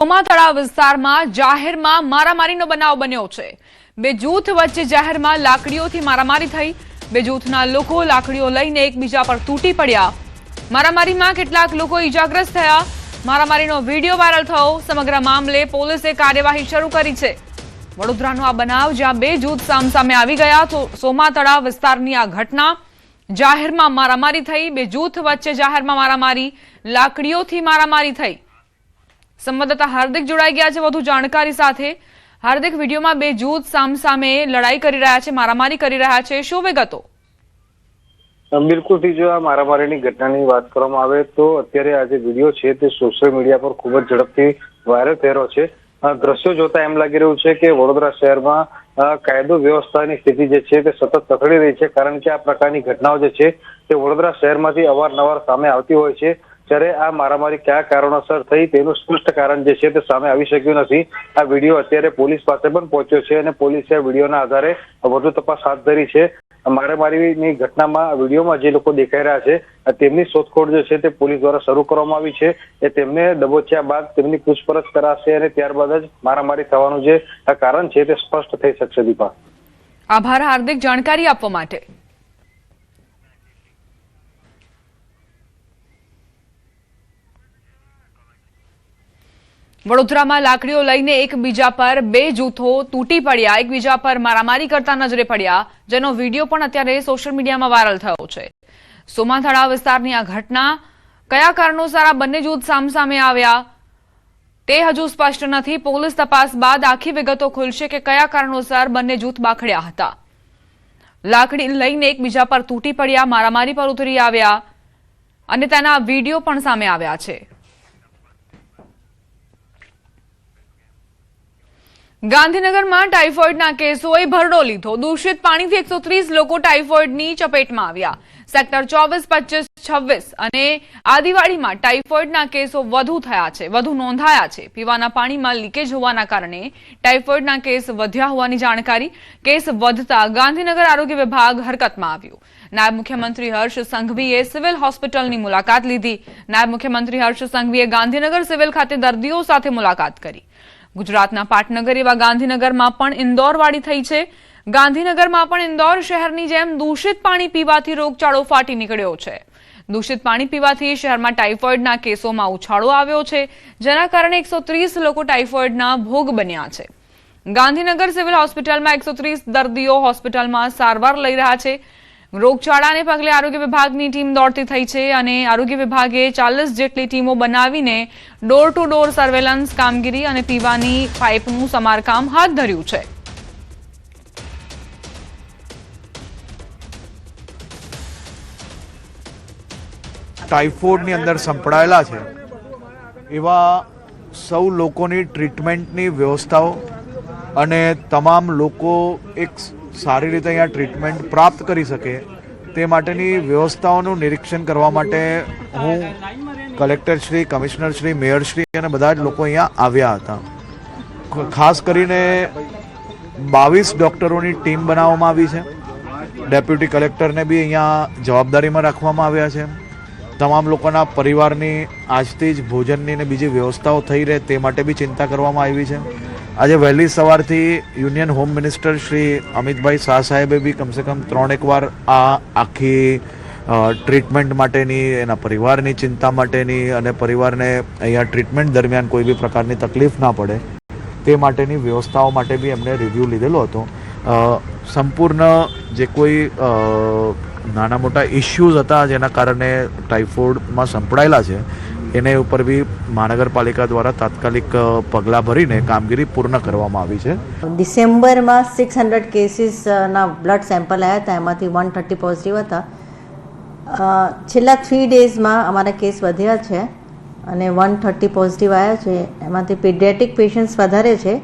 સોમાતળા વિસ્તારમાં જાહેરમાં મારામારીનો બનાવ બન્યો છે। બે જૂથ વચ્ચે જાહેરમાં લાકડીઓથી મારામારી થઈ। બે જૂથના લોકો લાકડીઓ લઈને એકબીજા પર તૂટી પડ્યા। મારામારીમાં કેટલાક લોકો ઈજાગ્રસ્ત થયા। મારામારીનો વિડીયો વાયરલ થયો। સમગ્ર મામલે પોલીસે કાર્યવાહી શરૂ કરી છે। વડોદરાનો આ બનાવ જ્યાં બે જૂથ સામસામે આવી ગયા તો સોમાતળા વિસ્તારની આ ઘટના જાહેરમાં મારામારી થઈ। બે જૂથ વચ્ચે જાહેરમાં મારામારી, લાકડીઓથી મારામારી થઈ। સંવાદદાતા હાર્દિક જોડાઈ ગયા છે વધુ જાણકારી સાથે। હાર્દિક, વિડીયોમાં બે જૂથ સામસામે લડાઈ કરી રહ્યા છે, મારામારી કરી રહ્યા છે, શું વિગતો? બિલકુલ, જો આ મારામારીની ઘટનાની વાત કરવામાં આવે તો અત્યારે આ જે વિડીયો છે તે સોશિયલ મીડિયા પર ખૂબ જ ઝડપથી વાયરલ થઈ રહ્યો છે। દ્રશ્યો જોતા એમ લાગી રહ્યું છે કે વડોદરા શહેરમાં કાયદો વ્યવસ્થાની સ્થિતિ જે છે તે સતત કથળી રહી છે, કારણ કે આ પ્રકારની ઘટનાઓ જે છે તે વડોદરા શહેરમાંથી અવારનવાર સામે આવતી હોય છે। ત્યારે આ મારામારી કયા કારણોસર થઈ તેનું સ્પષ્ટ કારણ જે છે તે સામે આવી શક્યું નથી। આ વિડીયો અત્યારે પોલીસ પાસે પણ પહોંચ્યો છે અને પોલીસે આ વિડીયોના આધારે વધુ તપાસ હાથ ધરી છે। મારામારીની ઘટનામાં વિડીયોમાં જે લોકો દેખાઈ રહ્યા છે તેમની શોધખોળ જે છે તે પોલીસ દ્વારા શરૂ કરવામાં આવી છે। એ તેમને દબોચ્યા બાદ તેમની પૂછપરછ કરાશે અને ત્યારબાદ જ મારામારી થવાનું જે કારણ છે તે સ્પષ્ટ થઈ શકશે। દીપા, આભાર હાર્દિક, જાણકારી આપવા માટે। વડોદરામાં લાકડીઓ લઈને એકબીજા પર બે જૂથો તૂટી પડ્યા, એકબીજા પર મારામારી કરતા નજરે પડ્યા, જેનો વિડીયો પણ અત્યારે સોશિયલ મીડિયામાં વાયરલ થયો છે। સોમાતળા વિસ્તારની આ ઘટના કયા કારણોસર આ બંને જૂથ સામસામે આવ્યા તે હજુ સ્પષ્ટ નથી। પોલીસ તપાસ બાદ આખી વિગતો ખુલશે કે કયા કારણોસર બંને જૂથ બાખડ્યા હતા। લાકડી લઈને એકબીજા પર તૂટી પડ્યા, મારામારી પર ઉતરી આવ્યા અને તેના વિડીયો પણ સામે આવ્યા છે। ગાંધીનગરમાં ટાઇફોઇડના કેસોએ ભરડો લીધો। દૂષિત પાણીથી 130 લોકો ટાઇફોઇડની ચપેટમાં આવ્યા। સેક્ટર 24, 25, 26 અને આદિવાડીમાં ટાઇફોઇડના કેસો વધુ નોંધાયા છે। પીવાના પાણીમાં લીકેજ હોવાના કારણે ટાઇફોઇડના કેસ વધ્યા હોવાની જાણકારી। કેસ વધતા ગાંધીનગર આરોગ્ય વિભાગ હરકતમાં આવ્યું। નાયબ મુખ્યમંત્રી હર્ષ સંઘવીએ સિવિલ હોસ્પિટલની મુલાકાત લીધી। નાયબ મુખ્યમંત્રી હર્ષ સંઘવીએ ગાંધીનગર સિવિલ ખાતે દર્દીઓ સાથે મુલાકાત કરી। ગુજરાતના પાટનગર એવા ગાંધીનગરમાં પણ ઇન્દોરવાડી થઈ છે। ગાંધીનગરમાં પણ ઇન્દોર શહેરની જેમ દૂષિત પાણી પીવાથી રોગચાળો ફાટી નીકળ્યો છે। દૂષિત પાણી પીવાથી શહેરમાં ટાઇફોઇડના કેસોમાં ઉછાળો આવ્યો છે, જેના કારણે 130 લોકો ટાઇફોઇડના ભોગ બન્યા છે। ગાંધીનગર સિવિલ હોસ્પિટલમાં 130 દર્દીઓ હોસ્પિટલમાં સારવાર લઈ રહ્યા છે। રોગચાળાને પગલે આરોગ્ય વિભાગની ટીમ દોડતી થઈ છે અને આરોગ્ય વિભાગે 40 જેટલી ટીમો બનાવીને ડોર ટુ ડોર સર્વેલન્સ કામગીરી અને પીવાની પાઇપનું સમારકામ હાથ ધર્યું છે। ટાઇફોઇડની અંદર સંપડાયેલા છે એવા સૌ લોકોની ટ્રીટમેન્ટની વ્યવસ્થાઓ અને તમામ લોકો એક સારી રીતે અહીંયા ટ્રીટમેન્ટ પ્રાપ્ત કરી શકે તે માટેની વ્યવસ્થાઓનું નિરીક્ષણ કરવા માટે હું કલેક્ટરશ્રી, કમિશનરશ્રી, મેયરશ્રી અને બધા જ લોકો અહીંયા આવ્યા હતા। ખાસ કરીને 22 ડૉક્ટરોની ટીમ બનાવવામાં આવી છે। ડેપ્યુટી કલેક્ટરને બી અહીંયા જવાબદારીમાં રાખવામાં આવ્યા છે। તમામ લોકોના પરિવારની આજથી જ ભોજનની ને બીજી વ્યવસ્થાઓ થઈ રહે તે માટે બી ચિંતા કરવામાં આવી છે। આજે વહેલી સવારથી union home minister Shri Amitbhai Shah સાહેબે બી કમસે કમ 3-1 વાર આ આખી ટ્રીટમેન્ટ માટેની, એના પરિવારની ચિંતા માટેની અને પરિવારને અહીંયા ટ્રીટમેન્ટ દરમિયાન કોઈ બી પ્રકારની તકલીફ ના પડે તે માટેની વ્યવસ્થાઓ માટે બી એમને રિવ્યૂ લીધેલો હતો। સંપૂર્ણ જે કોઈ નાના મોટા ઇસ્યુઝ હતા જેના કારણે ટાઇફોઇડમાં સંપડાયેલા છે એને ઉપર બી મહાનગરપાલિકા દ્વારા તાત્કાલિક પગલાં ભરીને કામગીરી પૂર્ણ કરવામાં આવી છે। ડિસેમ્બરમાં 600 કેસીસના બ્લડ સેમ્પલ આવ્યા હતા, એમાંથી 130 પોઝિટિવ હતા। છેલ્લા 3 ડેઝમાં અમારા કેસ વધ્યા છે અને 130 પોઝિટિવ આવ્યા છે। એમાંથી પીડિયાટ્રિક પેશન્ટ્સ વધારે છે।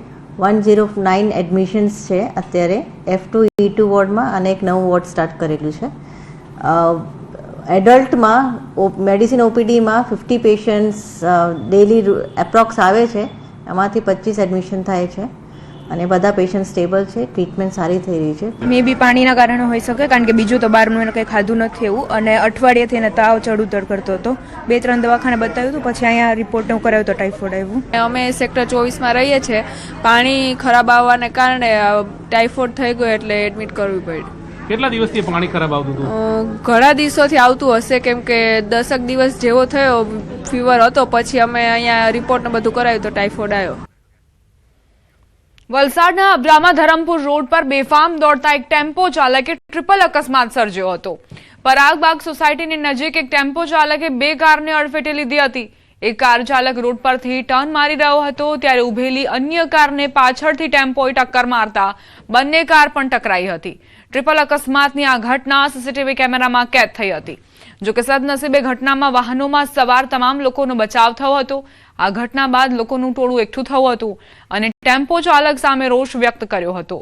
109 એડમિશન્સ છે અત્યારે F2 E2 વોર્ડમાં અને એક નવું વોર્ડ સ્ટાર્ટ કરેલું છે। એડલ્ટમાં મેડિસિન ઓપીડીમાં 50 પેશન્ટ્સ ડેલી એપ્રોક્સ આવે છે, એમાંથી 25 એડમિશન થાય છે। અને બધા પેશન્ટ સ્ટેબલ છે, ટ્રીટમેન્ટ સારી થઈ રહી છે. મે બી પાણીના કારણે હોઈ શકે, કારણ કે બીજું તો બહારનું એને કંઈ ખાધું નથી એવું, અને અઠવાડિયેથી એને તાવ ચડ ઉતર કરતો હતો. 2-3 દવાખાને બતાવ્યું હતું, પછી અહીંયા રિપોર્ટ હું કરાવ્યો તો ટાઇફોઇડ આવ્યું. અમે સેક્ટર 24માં રહીએ છીએ. પાણી ખરાબ આવવાને કારણે ટાઇફોઇડ થઈ ગયો એટલે એડમિટ કરવી પડી. કેટલા દિવસથી પાણી ખરાબ આવતું હતું? ઘણા દિવસોથી આવતું હશે, કેમ કે 10 દિવસ જેવો થયો ફીવર હતો, પછી અમે અહીંયા રિપોર્ટ ને બધું કરાવ્યું તો ટાઇફોઇડ આવ્યો. વલસાડના અબ્રામા ધરમપુર રોડ પર બેફામ દોડતા એક ટેમ્પો ચાલકે ટ્રિપલ અકસ્માત સર્જ્યો હતો. પરાગબાગ સોસાયટીની નજીક એક ટેમ્પો ચાલકે 2 કારને અડફેટે લીધી હતી. એક કાર ચાલક રોડ પરથી ટર્ન મારી રહ્યો હતો, ત્યારે ઉભેલી અન્ય કારને પાછળથી ટેમ્પોએ ટક્કર મારતા બંને કાર પણ ટકરાઈ હતી. ટ્રિપલ અકસ્માતની આ ઘટના સીસીટીવી કેમેરામાં કેદ થઈ હતી. જોકે સદનસીબે ઘટનામાં વાહનોમાં સવાર તમામ લોકોનો બચાવ થયો હતો. આ ઘટના બાદ લોકોનું ટોળું એકઠું થયું હતું અને ટેમ્પો ચાલક સામે રોષ વ્યક્ત કર્યો હતો.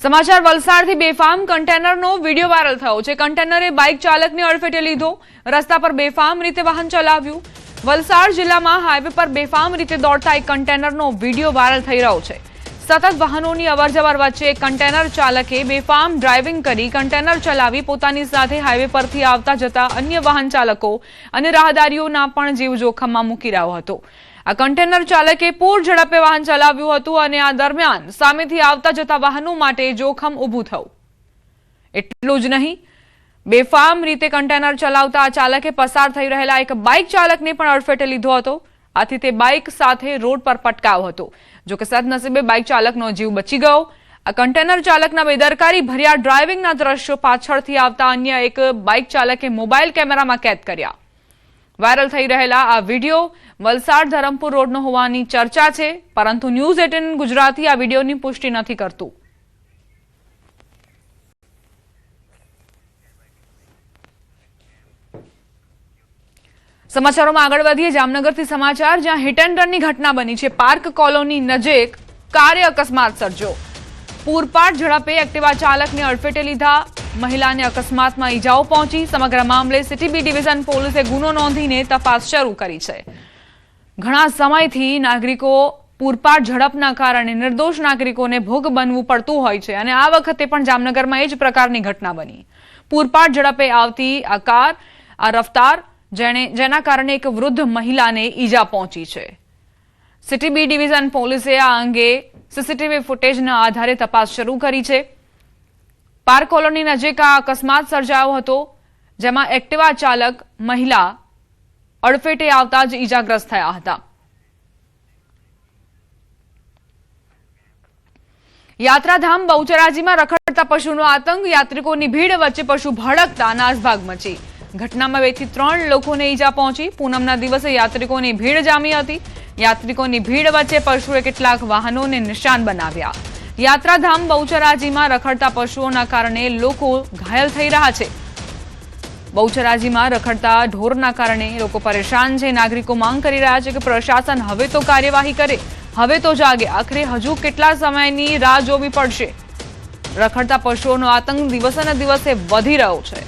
સમાચાર વલસાડથી બેફામ કન્ટેનરનો વિડીયો વાયરલ થયો છે. કન્ટેનરે બાઇક ચાલકને અડફેટે લીધો, રસ્તા પર બેફામ રીતે વાહન ચલાવ્યું. વલસાડ જિલ્લામાં હાઈવે પર બેફામ રીતે દોડતા એક કન્ટેનરનો વિડીયો વાયરલ થઈ રહ્યો છે. સતત વાહનોની અવરજવર વચ્ચે કન્ટેનર ચાલકે બેફામ ડ્રાઇવિંગ કરી કન્ટેનર ચલાવી પોતાની સાથે હાઈવે પરથી આવતા જતા અન્ય વાહન ચાલકો અને રાહદારીઓના પણ જીવ જોખમમાં મૂકી રહ્યો હતો. આ કન્ટેનર ચાલકે પૂર ઝડપે વાહન ચલાવ્યું હતું અને આ દરમિયાન સામેથી આવતા જતા વાહનો માટે જોખમ ઊભું થયું. એટલું જ નહીં, બેફામ રીતે કન્ટેનર ચલાવતા આ ચાલકે પસાર થઈ રહેલા એક બાઇક ચાલકને પણ અડફેટે લીધો હતો. આથી તે બાઇક સાથે રોડ પર પટકાવ હતો. જોકે સદનસીબે બાઇક ચાલકનો જીવ બચી ગયો. આ કન્ટેનર ચાલકના બેદરકારી ભર્યા ડ્રાઇવિંગના દ્રશ્યો પાછળથી આવતા અન્ય એક બાઇક ચાલકે મોબાઈલ કેમેરામાં કેદ કર્યા. વાયરલ થઈ રહેલા આ વિડીયો વલસાડ ધરમપુર રોડનો હોવાની ચર્ચા છે, પરંતુ ન્યૂઝ 18 ગુજરાતી આ વિડીયોની પુષ્ટિ નથી કરતું. સમાચારોમાં આગળ વધીએ. જામનગરથી સમાચાર, જ્યાં હિટ એન્ડ રનની ઘટના બની છે. પાર્ક કોલોની નજીક કારે અકસ્માત સર્જ્યો. પૂરપાટ ઝડપે એક્ટિવા ચાલકને અડફેટે લીધા, મહિલાને અકસ્માતમાં ઈજાઓ પહોંચી. સમગ્ર મામલે સિટી બી ડિવિઝન પોલીસે ગુનો નોંધીને તપાસ શરૂ કરી છે. ઘણા સમયથી નાગરિકો પૂરપાટ ઝડપના કારણે નિર્દોષ નાગરિકોને ભોગ બનવું પડતું હોય છે અને આ વખતે પણ જામનગરમાં એ જ પ્રકારની ઘટના બની. પૂરપાટ ઝડપે આવતી આ કાર, આ રફતાર જેના કારણે એક વૃદ્ધ મહિલાને ઈજા પહોંચી છે. સિટી બી ડિવિઝન પોલીસે આ અંગે સીસીટીવી ફૂટેજના આધારે તપાસ શરૂ કરી છે. પાર્ક કોલોની નજીક આ અકસ્માત સર્જાયો હતો, જેમાં એક્ટિવા ચાલક મહિલા અડફેટે આવતા જ ઈજાગ્રસ્ત થયા હતા. યાત્રાધામ બહુચરાજીમાં રખડતા પશુનો આતંક, યાત્રિકોની ભીડ વચ્ચે પશુ ભડકતા નાસભાગ મચી. ઘટનામાં 2 થી 3 લોકોને ઈજા પહોંચી. પૂનમના દિવસે યાત્રિકોની ભીડ જામી હતી. યાત્રિકોની ભીડ વચ્ચે પશુએ કેટલાક વાહનોને નિશાન બનાવ્યા. યાત્રાધામ બહુચરાજીમાં રખડતા પશુઓના કારણે લોકો ઘાયલ થઈ રહ્યા છે. બહુચરાજીમાં રખડતા ઢોરના કારણે લોકો પરેશાન છે. નાગરિકો માંગ કરી રહ્યા છે કે પ્રશાસન હવે તો કાર્યવાહી કરે, હવે તો જાગે. આખરે હજુ કેટલા સમયની રાહ જોવી પડશે? રખડતા પશુઓનો આતંક દિવસે ને દિવસે વધી રહ્યો છે.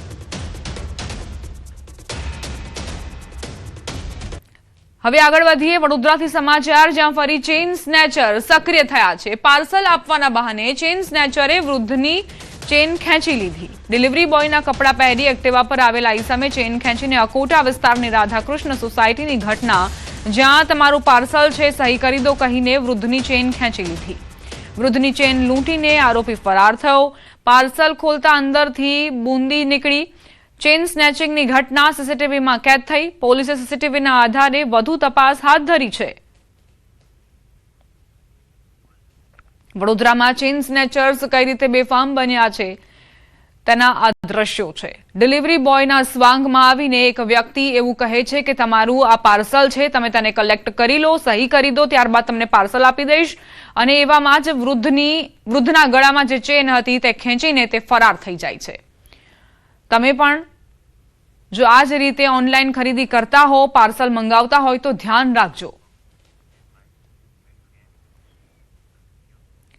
હવે આગળ વધીએ. વડોદરાથી સમાચાર, જ્યાં ફરી ચેઇન સ્નેચર સક્રિય થયા છે. પાર્સલ આપવાના બહાને ચેઇન સ્નેચરે વૃદ્ધની ચેઇન ખેંચી લીધી. ડિલિવરી બોયના કપડાં પહેરી એક્ટિવા પર આવેલા ઈસમે ચેઇન ખેંચીને અકોટા વિસ્તારની રાધાકૃષ્ણ સોસાયટીની ઘટના, જ્યાં તમારું પાર્સલ છે, સહી કરી દો કહીને વૃદ્ધની ચેઇન ખેંચી લીધી. વૃદ્ધની ચેઇન લૂંટીને આરોપી ફરાર થયો. પાર્સલ ખોલતા અંદરથી બુંદી નીકળી. ચેઇન સ્નેચિંગની ઘટના સીસીટીવીમાં કેદ થઈ. પોલીસે સીસીટીવીના આધારે વધુ તપાસ હાથ ધરી છે. વડોદરામાં ચેઇન સ્નેચર્સ કઈ રીતે બેફામ બન્યા છે તેના આ દ્રશ્યો છે. ડિલિવરી બોયના સ્વાંગમાં આવીને એક વ્યક્તિ એવું કહે છે કે તમારું આ પાર્સલ છે, તમે તેને કલેક્ટ કરી લો, સહી કરી દો, ત્યારબાદ તમને પાર્સલ આપી દઈશ. અને એવામાં જ વૃદ્ધના ગળામાં જે ચેન હતી તે ખેંચીને તે ફરાર થઈ જાય છે. તમે પણ જો આ જ રીતે ઓનલાઈન ખરીદી કરતા હો, પાર્સલ મંગાવતા હોય તો ધ્યાન રાખજો.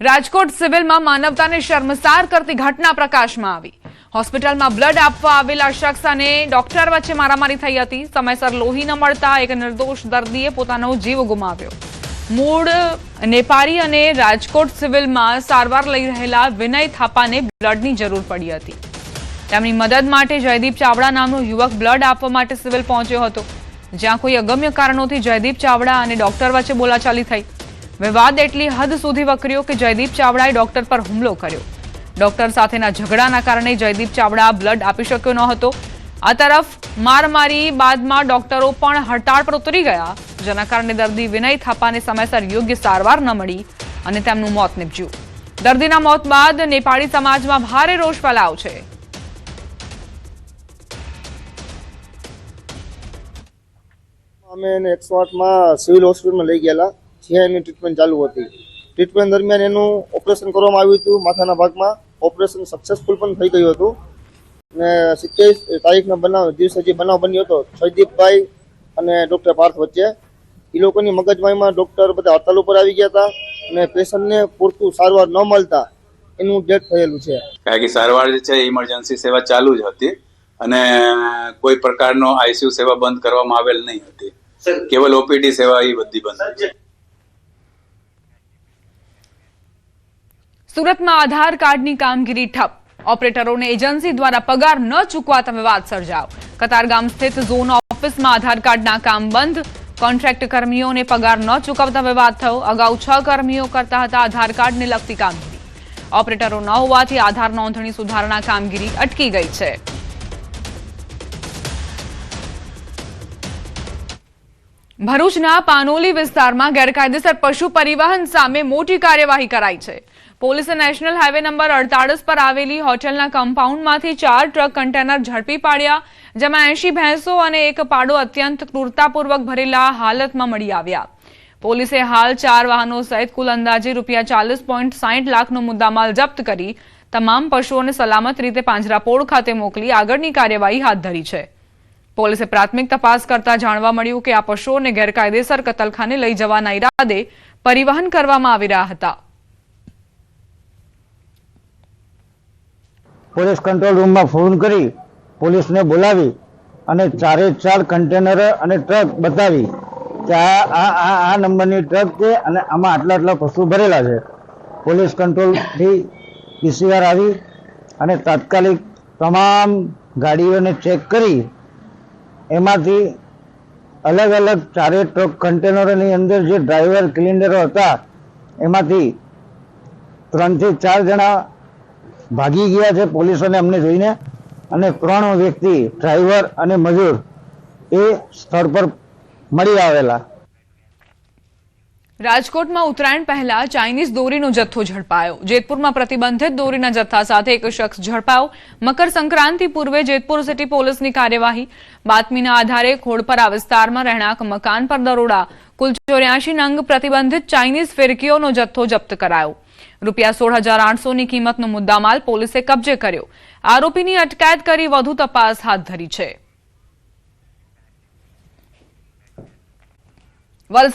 રાજકોટ સિવિલમાં માનવતાને શર્મસાર કરતી ઘટના પ્રકાશમાં આવી. હોસ્પિટલમાં બ્લડ આપવા આવેલા શખ્સ અને ડોક્ટર વચ્ચે મારામારી થઈ હતી. સમયસર લોહી ન મળતા એક નિર્દોષ દર્દીએ પોતાનો જીવ ગુમાવ્યો. મૂળ નેપાળી અને રાજકોટ સિવિલમાં સારવાર લઈ રહેલા વિનય થાપાને બ્લડની જરૂર પડી હતી. તેમની મદદ માટે જયદીપ ચાવડા નામનો યુવક બ્લડ આપવા માટે સિવિલ પહોંચ્યો હતો, જ્યાં કોઈ અગમ્ય કારણોથી જયદીપ ચાવડા અને ડોક્ટર વચ્ચે બોલાચાલી થઈ. વિવાદ એટલી હદ સુધી વકર્યો કે જયદીપ ચાવડાએ ડોક્ટર પર હુમલો કર્યો. ડોક્ટર સાથેના ઝઘડાના કારણે જયદીપ ચાવડા બ્લડ આપી શક્યો ન હતો. આ તરફ મારમારી બાદમાં ડોક્ટરો પણ હડતાળ પર ઉતરી ગયા, જેના કારણે દર્દી વિનય થાપાને સમયસર યોગ્ય સારવાર ન મળી અને તેમનું મોત નીપજ્યું. દર્દીના મોત બાદ નેપાળી સમાજમાં ભારે રોષ ફેલાયો છે. અમે એને 108માં સિવિલ હોસ્પિટલમાં લઈ ગયેલા, જ્યાં એની ટ્રીટમેન્ટ ચાલુ હતી. ટ્રીટમેન્ટ દરમિયાન એનું ઓપરેશન કરવામાં આવ્યું હતું માથાના ભાગમાં. ઓપરેશન સક્સેસફુલ પણ થઈ ગયું હતું અને 27 તારીખના દિવસે જે બનાવ બન્યો હતો જયદીપભાઈ અને ડૉક્ટર પાર્થ વચ્ચે, એ લોકોની મગજમારીમાં ડૉક્ટર બધા હડતાલ ઉપર આવી ગયા હતા અને પેશન્ટને પૂરતું સારવાર ન મળતા એનું ડેથ થયેલું છે. કારણ કે સારવાર જે છે ઇમરજન્સી સેવા ચાલુ જ હતી અને કોઈ પ્રકારનો આઈસીયુ સેવા બંધ કરવામાં આવેલ નહીં હતી. કેવલ ઓપીડી સેવા એ બધી બંધ હતી. સુરતમાં આધાર કાર્ડની કામગીરી ઠપ. ઓપરેટરોને એજન્સી દ્વારા પગાર ન ચૂકવાતા વિવાદ સર્જાયો. કતારગામ સ્થિત ઝોન ઓફિસમાં આધાર કાર્ડના કામ બંધ. કોન્ટ્રાક્ટ કર્મીઓને પગાર ન ચૂકવતા વિવાદ થયો. અગાઉ 6 કર્મીઓ કરતા હતા આધાર કાર્ડને લગતી કામગીરી. ઓપરેટરો ન હોવાથી આધાર નોંધણી સુધારણા કામગીરી અટકી ગઈ છે. ભરૂચના પાનોલી વિસ્તારમાં ગેરકાયદેસર પશુ પરિવહન સામે મોટી કાર્યવાહી કરાઈ છે. પોલીસે નેશનલ હાઈવે નંબર 48 પર આવેલી હોટેલના કમ્પાઉન્ડમાંથી 4 ટ્રક કન્ટેનર ઝડપી પાડ્યા, જેમાં 80 ભેંસો અને એક પાડો અત્યંત ક્રૂરતાપૂર્વક ભરેલા હાલતમાં મળી આવ્યા. પોલીસે હાલ 4 વાહનો સહિત કુલ અંદાજે ₹40.60 લાખનો મુદ્દામાલ જપ્ત કરી તમામ પશુઓને સલામત રીતે પાંજરાપોળ ખાતે મોકલી આગળની કાર્યવાહી હાથ ધરી છે. પોલીસે પ્રાથમિક તપાસ કરતા જાણવા મળ્યું કે આ પશુઓને ગેરકાયદેસર કતલખાને લઈ જવાના ઈરાદે પરિવહન કરવામાં આવી રહ્યા હતા. પોલીસ કંટ્રોલ રૂમમાં ફોન કરી પોલીસને બોલાવી અને 4 કન્ટેનર અને ટ્રક બતાવી કે આ નંબરની ટ્રક છે અને આમાં આટલા પશુ ભરેલા છે. પોલીસ કંટ્રોલથી પીસીઆર આવી અને તાત્કાલિક તમામ ગાડીઓને ચેક કરી એમાંથી અલગ અલગ 4 ટ્રક કન્ટેનરોની અંદર જે ડ્રાઈવર ક્લિન્ડરો હતા એમાંથી 3 થી 4 જણા ભાગી ગયા છે પોલીસોને અમને જોઈને, અને 3 વ્યક્તિ ડ્રાઈવર અને મજૂર એ સ્થળ પર મળી આવેલા. રાજકોટમાં ઉત્તરાયણ પહેલા ચાઇનીઝ દોરીનો જથ્થો ઝડપાયો. જેતપુરમાં પ્રતિબંધિત દોરીના જથ્થા સાથે એક શખ્સ ઝડપાયો. મકર સંક્રાંતિ પૂર્વે જેતપુર સિટી પોલીસની કાર્યવાહી. બાતમીના આધારે ખોડપરા વિસ્તારમાં રહેણાંક મકાન પર દરોડા. કુલ 84 નંગ પ્રતિબંધિત ચાઇનીઝ ફિરકીઓનો જથ્થો જપ્ત કરાયો. ₹16,800ની કિંમતનો મુદ્દામાલ પોલીસે કબજે કર્યો. આરોપીની અટકાયત કરી વધુ તપાસ હાથ ધરી છે.